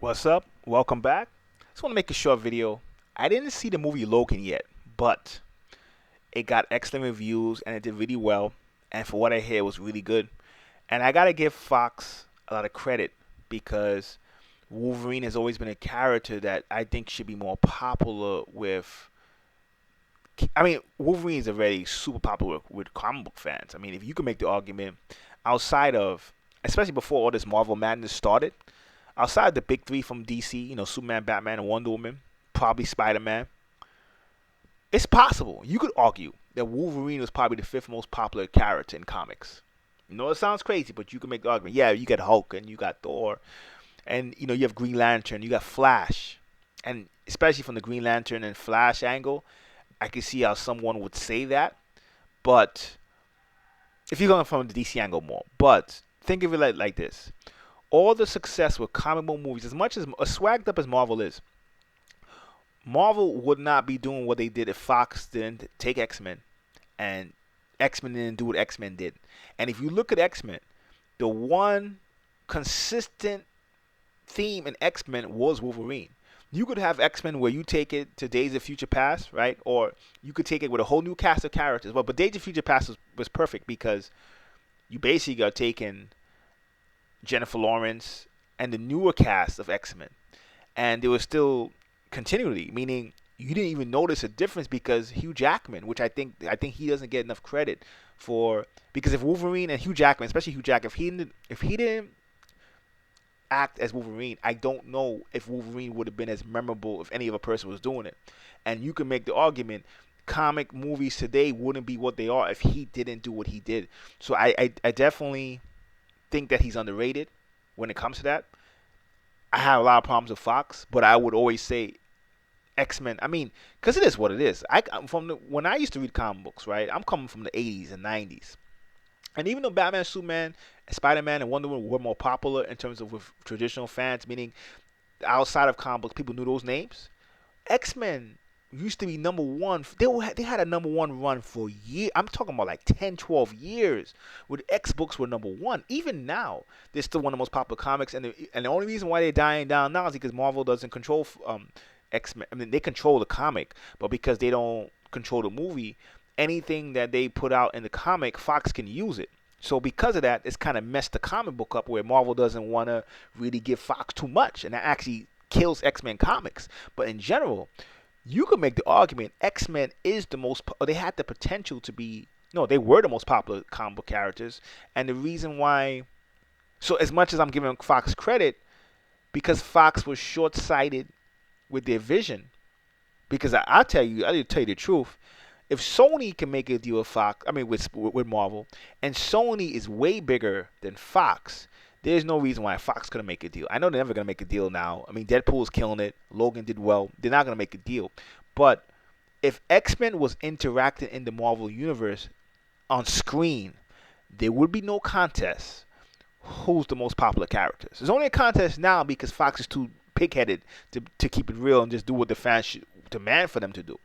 What's up? Welcome back. Just want to make a short video. I didn't see the movie Logan yet, but it got excellent reviews and it did really well. And for what I hear, it was really good. And I gotta give Fox a lot of credit because Wolverine has always been a character that I think should be more popular with. I mean, Wolverine is already super popular with comic book fans. I mean, if you can make the argument outside of, especially before all this Marvel madness started, outside the big three from DC, Superman, Batman, and Wonder Woman, probably Spider Man, it's possible. You could argue that Wolverine was probably the fifth most popular character in comics. It sounds crazy, but you can make the argument. Yeah, you got Hulk and you got Thor, and you have Green Lantern, you got Flash, and especially from the Green Lantern and Flash angle, I can see how someone would say that. But if you're going from the DC angle more, but think of it like this: all the success with comic book movies, as much as swagged up as Marvel is, Marvel would not be doing what they did if Fox didn't take X Men and X Men didn't do what X Men did. And if you look at X Men, the one consistent theme in X Men was Wolverine. You could have X Men where you take it to Days of Future Past, right? Or you could take it with a whole new cast of characters. But Days of Future Past was perfect because you basically are taking Jennifer Lawrence and the newer cast of X Men, and there was still continuity, meaning you didn't even notice a difference because Hugh Jackman, which I think he doesn't get enough credit for, because if Wolverine and Hugh Jackman, especially Hugh Jackman, if he didn't act as Wolverine, I don't know if Wolverine would have been as memorable if any other person was doing it. And you can make the argument comic movies today wouldn't be what they are if he didn't do what he did. So I definitely think that he's underrated when it comes to that. I have a lot of problems with Fox, but I would always say X Men. I mean, because it is what it is. When I used to read comic books, right? I'm coming from the '80s and '90s, and even though Batman, Superman, Spider Man, and Wonder Woman were more popular in terms of with traditional fans, meaning outside of comic books, people knew those names. X Men used to be number one. They had a number one run for years. I'm talking about like 10, 12 years. Where the X books were number one. Even now, they're still one of the most popular comics. And the only reason why they're dying down now is because Marvel doesn't control X Men. I mean, they control the comic, but because they don't control the movie, anything that they put out in the comic, Fox can use it. So because of that, it's kind of messed the comic book up where Marvel doesn't want to really give Fox too much, and that actually kills X-Men comics. But in general, you could make the argument X-Men is the most, or they had the potential to be, no, they were the most popular comic book characters. And the reason why, so as much as I'm giving Fox credit, because Fox was short-sighted with their vision, because I'll tell you the truth. If Sony can make a deal with Fox, I mean with Marvel, and Sony is way bigger than Fox, there's no reason why Fox couldn't make a deal. I know they're never gonna make a deal now. I mean, Deadpool's killing it. Logan did well. They're not gonna make a deal. But if X-Men was interacting in the Marvel universe on screen, there would be no contest. Who's the most popular characters? There's only a contest now because Fox is too pig-headed to keep it real and just do what the fans should demand for them to do.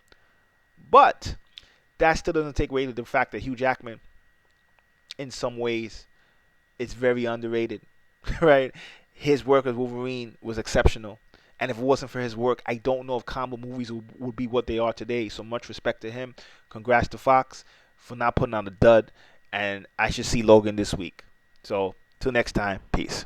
But that still doesn't take away the fact that Hugh Jackman, in some ways, is very underrated, right? His work as Wolverine was exceptional. And if it wasn't for his work, I don't know if comic movies would be what they are today. So much respect to him. Congrats to Fox for not putting on a dud. And I should see Logan this week. So, till next time, peace.